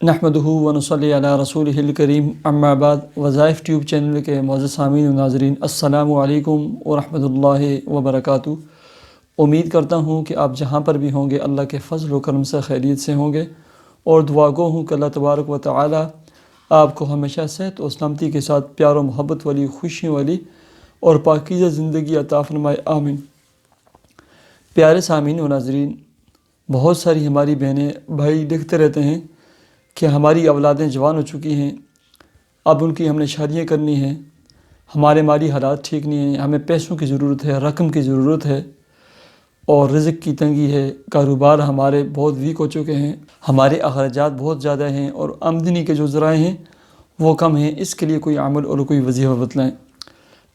نحمدہ ونصلی علی رسولہ الکریم اما بعد وظائف ٹیوب چینل کے معزز سامعین و ناظرین السلام علیکم ورحمۃ اللہ وبرکاتہ۔ امید کرتا ہوں کہ آپ جہاں پر بھی ہوں گے اللہ کے فضل و کرم سے خیریت سے ہوں گے، اور دعا گو ہوں کہ اللہ تبارک و تعالی آپ کو ہمیشہ صحت و سلامتی کے ساتھ پیار و محبت والی، خوشی والی اور پاکیزہ زندگی عطا فرمائے، آمین۔ پیارے سامعین و ناظرین، بہت ساری ہماری بہنیں بھائی لکھتے رہتے ہیں کہ ہماری اولادیں جوان ہو چکی ہیں، اب ان کی ہم نے شادیاں کرنی ہیں، ہمارے مالی حالات ٹھیک نہیں ہیں، ہمیں پیسوں کی ضرورت ہے، رقم کی ضرورت ہے، اور رزق کی تنگی ہے، کاروبار ہمارے بہت ویک ہو چکے ہیں، ہمارے اخراجات بہت زیادہ ہیں اور آمدنی کے جو ذرائع ہیں وہ کم ہیں، اس کے لیے کوئی عمل اور کوئی وظیفہ بتلائیں۔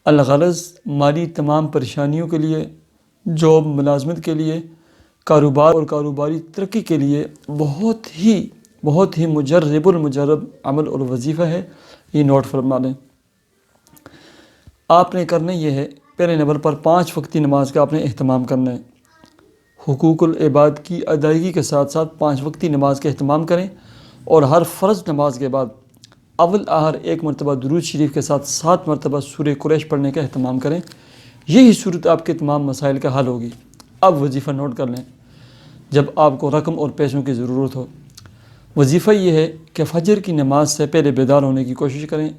الغرض مالی تمام پریشانیوں کے لیے، جاب ملازمت کے لیے، کاروبار اور کاروباری ترقی کے لیے بہت ہی مجرب المجرب عمل اور وظیفہ ہے، یہ نوٹ فرما لیں۔ آپ نے کرنا یہ ہے، پہلے نمبر پر 5 وقتی نماز کا آپ نے اہتمام کرنا ہے۔ حقوق العباد کی ادائیگی کے ساتھ ساتھ 5 وقتی نماز کا اہتمام کریں، اور ہر فرض نماز کے بعد اول آخر 1 مرتبہ درود شریف کے ساتھ 7 مرتبہ سورہ قریش پڑھنے کا اہتمام کریں۔ یہی صورت آپ کے تمام مسائل کا حل ہوگی۔ اب وظیفہ نوٹ کر لیں۔ جب آپ کو رقم اور پیسوں کی ضرورت ہو، وظیفہ یہ ہے کہ فجر کی نماز سے پہلے بیدار ہونے کی کوشش کریں۔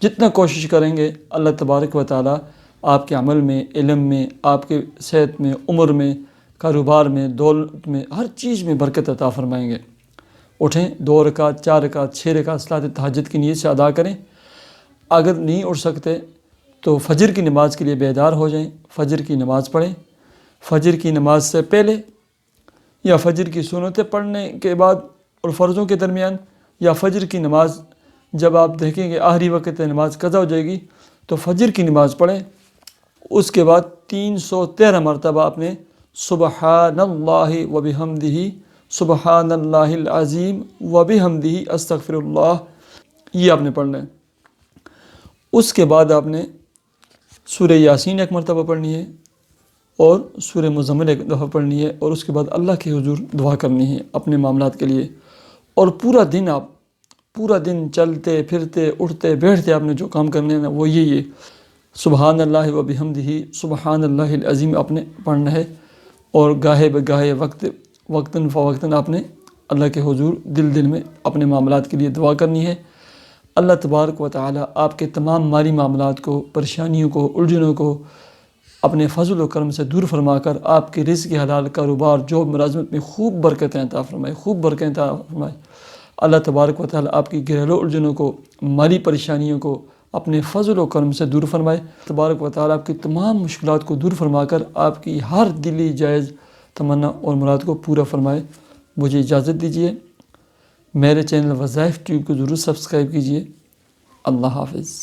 جتنا کوشش کریں گے اللہ تبارک و تعالی آپ کے عمل میں، علم میں، آپ کے صحت میں، عمر میں، کاروبار میں، دولت میں، ہر چیز میں برکت عطا فرمائیں گے۔ اٹھیں، 2 رکعت، 4 رکعت، 6 رکعت صلاۃ تہجد کی نیت سے ادا کریں۔ اگر نہیں اٹھ سکتے تو فجر کی نماز کے لیے بیدار ہو جائیں، فجر کی نماز پڑھیں۔ فجر کی نماز سے پہلے یا فجر کی سنتیں پڑھنے کے بعد اور فرضوں کے درمیان، یا فجر کی نماز جب آپ دیکھیں گے آخری وقت نماز قضا ہو جائے گی تو فجر کی نماز پڑھیں۔ اس کے بعد 313 مرتبہ آپ نے سبحان اللہ و بحمدہ، سبحان اللہ العظیم و بحمدہ، استغفر اللہ، یہ آپ نے پڑھنا ہے۔ اس کے بعد آپ نے سورہ یاسین 1 مرتبہ پڑھنی ہے، اور سورہ مزمل 1 دفعہ پڑھنی ہے، اور اس کے بعد اللہ کے حضور دعا کرنی ہے اپنے معاملات کے لیے۔ اور پورا دن چلتے پھرتے اٹھتے بیٹھتے آپ نے جو کام کرنے ہیں وہ یہ سبحان اللہ و بحمدہ، سبحان اللہ العظیم آپ نے پڑھنا ہے، اور گاہے بگاہے وقتاً فوقتاً آپ نے اللہ کے حضور دل میں اپنے معاملات کے لیے دعا کرنی ہے۔ اللہ تبارک و تعالی آپ کے تمام مالی معاملات کو، پریشانیوں کو، الجھنوں کو اپنے فضل و کرم سے دور فرما کر آپ کے رزق حلال، کاروبار، جاب، ملازمت میں خوب برکتیں عطا فرمائے۔ اللہ تبارک و تعالی آپ کی گھریلو الجھنوں کو، مالی پریشانیوں کو اپنے فضل و کرم سے دور فرمائے۔ تبارک و تعالی آپ کی تمام مشکلات کو دور فرما کر آپ کی ہر دلی جائز تمنا اور مراد کو پورا فرمائے۔ مجھے اجازت دیجیے، میرے چینل وظائف ٹیوب کو ضرور سبسکرائب کیجیے۔ اللہ حافظ۔